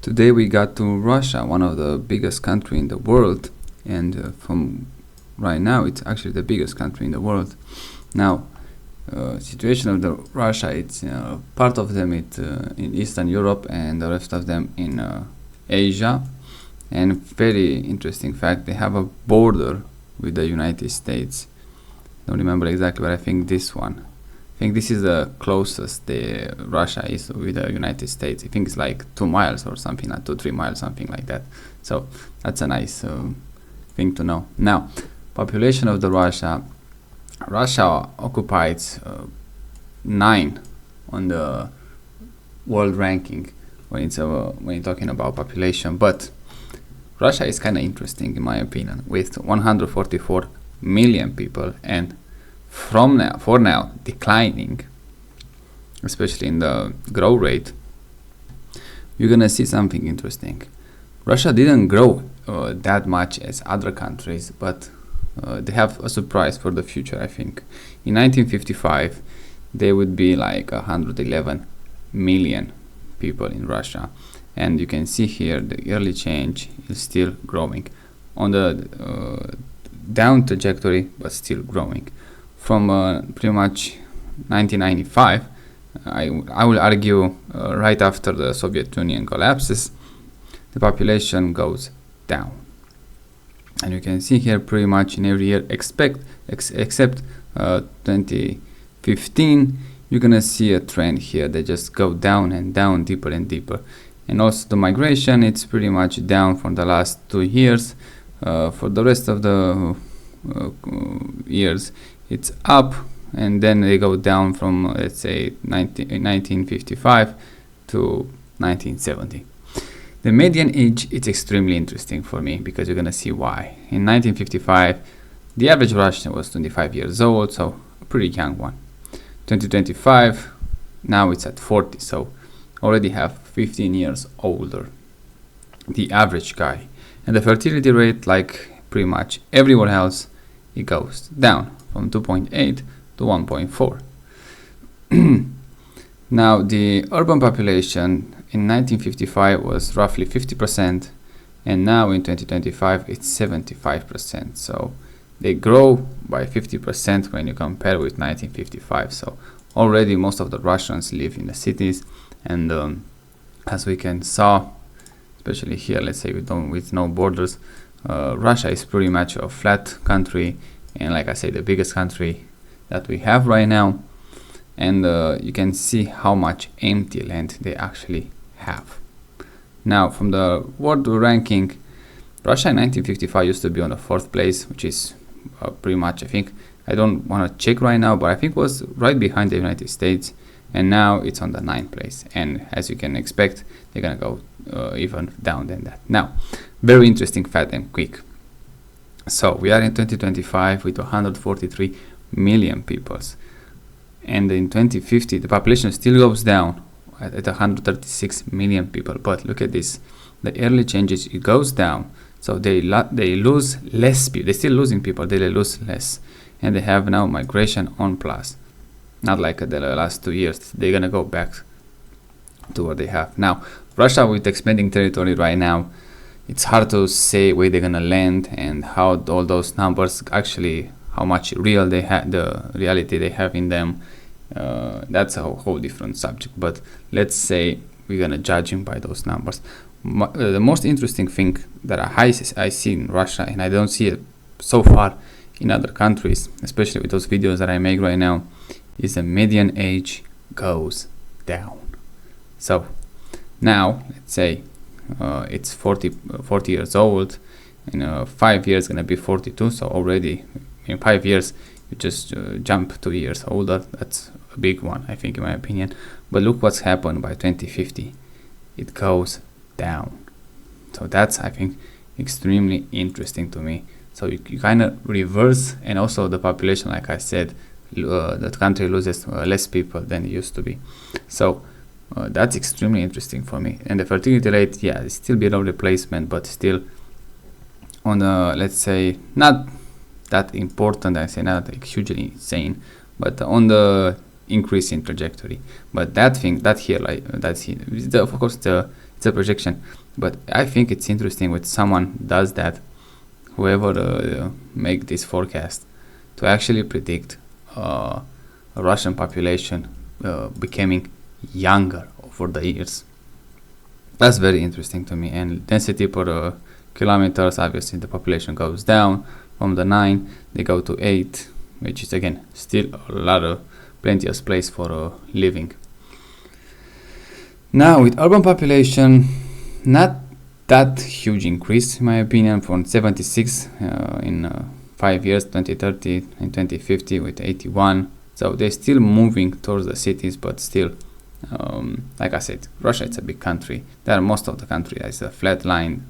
Today we got to Russia, one of the biggest country in the world, and from right now it's actually the biggest country in the world. Now, situation of the Russia, it's part of them in Eastern Europe and the rest of them in Asia. And very interesting fact, they have a border with the United States. Don't remember exactly, but I think this one. I think this is the closest Russia is with the United States. I think it's like 2 miles or something, like 2-3 miles, something like that. So that's a nice thing to know. Now, population of the Russia occupies 9 on the world ranking when you're talking about population. But Russia is kind of interesting in my opinion, with 144 million people and for now declining, especially in the growth rate. You're gonna see something interesting. Russia didn't grow that much as other countries, but they have a surprise for the future. I think in 1955 there would be like 111 million people in Russia, and you can see here the yearly change is still growing on the down trajectory, but still growing. From pretty much 1995, I will argue right after the Soviet Union collapses, the population goes down. And you can see here pretty much in every year except 2015, you're gonna see a trend here. They just go down and down, deeper and deeper. And also the migration, it's pretty much down for the last 2 years. For the rest of the years, it's up, and then they go down from, let's say, 1955 to 1970. The median age is extremely interesting for me because you're gonna see why. In 1955, the average Russian was 25 years old, so a pretty young one. 2025, now it's at 40, so already have 15 years older, the average guy. And the fertility rate, like pretty much everywhere else, it goes down from 2.8 to 1.4. Now, the urban population in 1955 was roughly 50%, and now in 2025 it's 75%. So they grow by 50% when you compare with 1955. So already most of the Russians live in the cities, and as we can saw, especially here, let's say with no borders, Russia is pretty much a flat country, and like I say, the biggest country that we have right now. And you can see how much empty land they actually have. Now, from the world ranking, Russia in 1955 used to be on the 4th place, which is pretty much, I think, I don't want to check right now, but I think it was right behind the United States, and now it's on the 9th place. And as you can expect, they're gonna go even down than that. Now, very interesting fact and quick. So we are in 2025 with 143 million people, and in 2050 the population still goes down at 136 million people. But look at this, the early changes, it goes down, so they lose less people. They're still losing people, they lose less, and they have now migration on plus. Not like the last 2 years, they're gonna go back to what they have now. Russia, with expanding territory right now, it's hard to say where they're gonna land and how all those numbers actually, how much real they have, the reality they have in them. That's a whole different subject, but let's say we're gonna judge him by those numbers. The most interesting thing that I see in Russia, and I don't see it so far in other countries, especially with those videos that I make right now, is the median age goes down. So now, let's say it's 40 years old, in 5 years gonna be 42, so already in 5 years you just jump 2 years older. That's a big one, I think, in my opinion. But look what's happened by 2050, it goes down. So that's, I think, extremely interesting to me. So you kind of reverse, and also the population, like I said, the country loses less people than it used to be. So that's extremely interesting for me. And the fertility rate, yeah, it's still below replacement, but still on the, let's say, not that important, I say not like hugely insane, but on the increasing trajectory. But that thing, that here, like that's here, of course the it's a projection. But I think it's interesting when someone does that, whoever make this forecast, to actually predict a Russian population becoming younger over the years. That's very interesting to me. And density per kilometers, obviously the population goes down from the 9, they go to 8, which is again still a lot of plenty of space for living. Now with urban population, not that huge increase in my opinion, from 76 in 5 years, 2030 and 2050 with 81. So they're still moving towards the cities, but still, like I said, Russia, it's a big country. There, most of the country is a flat land.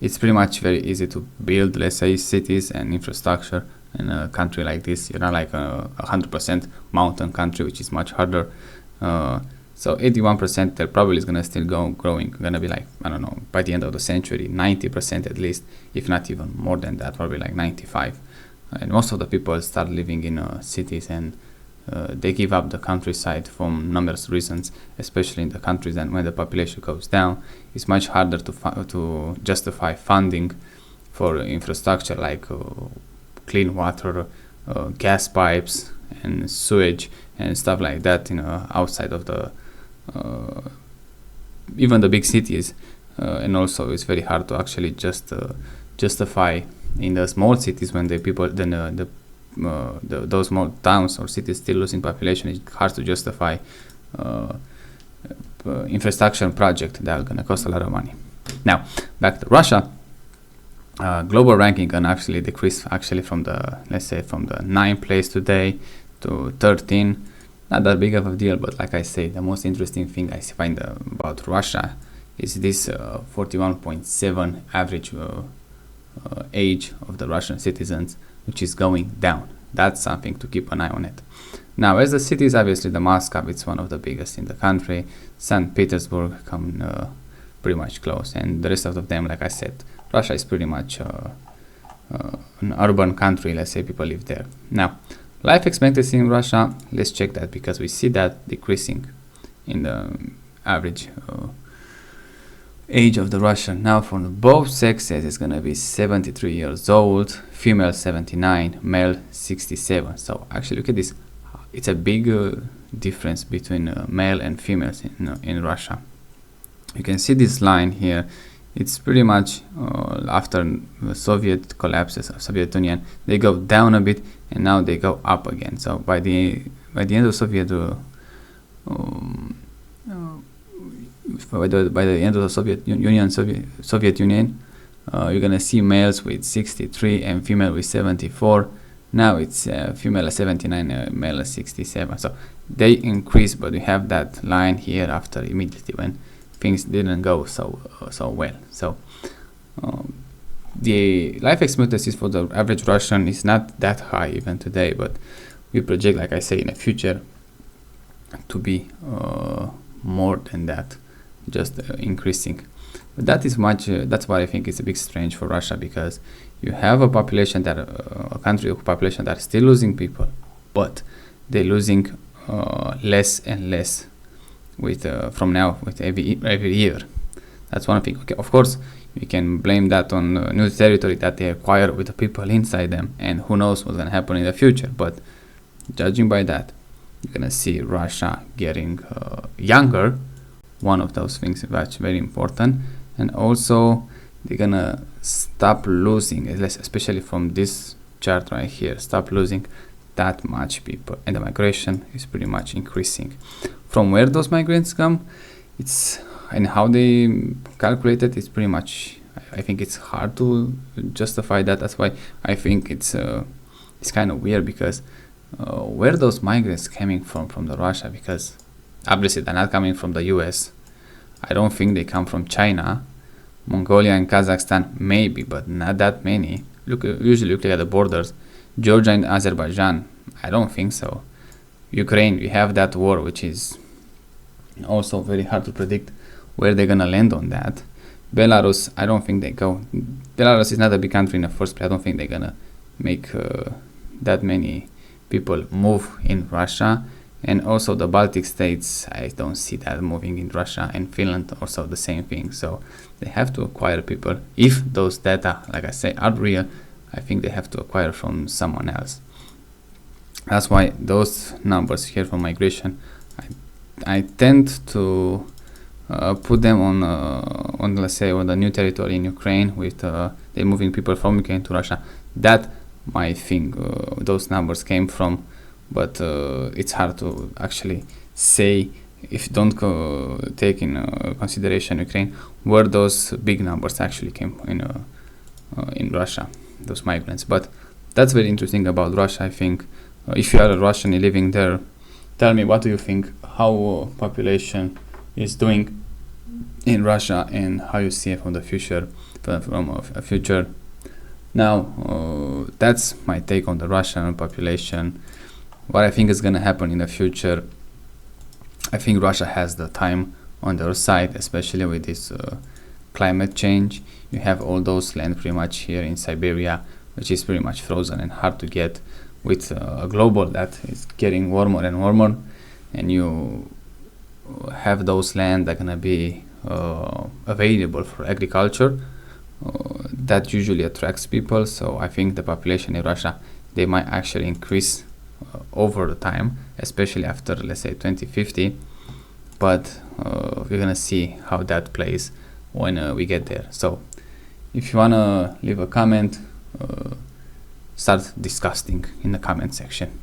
It's pretty much very easy to build, let's say, cities and infrastructure in a country like this. You're not like a 100% mountain country, which is much harder. So 81%, there probably is gonna still growing. Gonna be like, I don't know, by the end of the century, 90% at least, if not even more than that, probably like 95. And most of the people start living in cities, and they give up the countryside for numerous reasons, especially in the countries. And when the population goes down, it's much harder to justify funding for infrastructure like clean water, gas pipes, and sewage and stuff like that. Outside of the even the big cities, and also it's very hard to actually just justify in the small cities when the people then those small towns or cities still losing population. It's hard to justify infrastructure project that are going to cost a lot of money. Now back to Russia. Global ranking can actually decrease from the, let's say, from the 9th place today to 13. Not that big of a deal, but like I say, the most interesting thing I find about Russia is this 41.7 average age of the Russian citizens, which is going down. That's something to keep an eye on it. Now, as the cities, obviously the Moscow, it's one of the biggest in the country. St. Petersburg come pretty much close, and the rest of them, like I said, Russia is pretty much an urban country. Let's say people live there. Now, life expectancy in Russia, let's check that, because we see that decreasing in the average age of the Russian. Now for both sexes, it's gonna be 73 years old, female 79, male 67. So actually look at this, it's a big difference between male and females in Russia. You can see this line here. It's pretty much after the Soviet collapses of Soviet Union, they go down a bit and now they go up again. So by the end of Soviet by the end of the Soviet Union, you're gonna see males with 63 and female with 74. Now it's female at 79, male at 67. So they increase, but we have that line here after immediately when things didn't go so well. So the life expectancy for the average Russian is not that high even today, but we project, like I say, in the future to be more than that, just increasing. But that is much. That's why I think it's a big strange for Russia, because you have a population that a country of population that is still losing people, but they're losing less and less with from now with every year. That's one thing. Okay, of course we can blame that on new territory that they acquire with the people inside them, and who knows what's gonna happen in the future. But judging by that, you're gonna see Russia getting younger. One of those things that's very important, and also they're gonna stop losing, especially from this chart right here, stop losing that much people, and the migration is pretty much increasing. From where those migrants come, it's and how they calculate it, it's pretty much, I think it's hard to justify that. That's why I think it's kind of weird, because where those migrants coming from the Russia, because obviously they're not coming from the US. I don't think they come from China. Mongolia and Kazakhstan maybe, but not that many. Usually look at the borders. Georgia and Azerbaijan, I don't think so. Ukraine, we have that war, which is also very hard to predict where they're gonna land on that. Belarus, I don't think they go. Belarus is not a big country in the first place. I don't think they're gonna make that many people move in Russia. And also the Baltic states, I don't see that moving in Russia, and Finland also the same thing. So they have to acquire people. If those data, like I say, are real, I think they have to acquire from someone else. That's why those numbers here for migration, I tend to put them on let's say on the new territory in Ukraine, with they're moving people from Ukraine to Russia. That my thing, those numbers came from, but it's hard to actually say, if you don't take in consideration Ukraine, where those big numbers actually came in Russia, those migrants. But that's very interesting about Russia, I think. If you are a Russian living there, tell me, what do you think, how population is doing in Russia, and how you see it from the future, from a future. Now, that's my take on the Russian population. What I think is going to happen in the future, I think Russia has the time on their side, especially with this climate change. You have all those land pretty much here in Siberia, which is pretty much frozen and hard to get, with a global that is getting warmer and warmer, and you have those land that are going to be available for agriculture. That usually attracts people, so I think the population in Russia, they might actually increase over the time, especially after, let's say, 2050. But we're gonna see how that plays when we get there. So if you wanna leave a comment, start discussing in the comment section.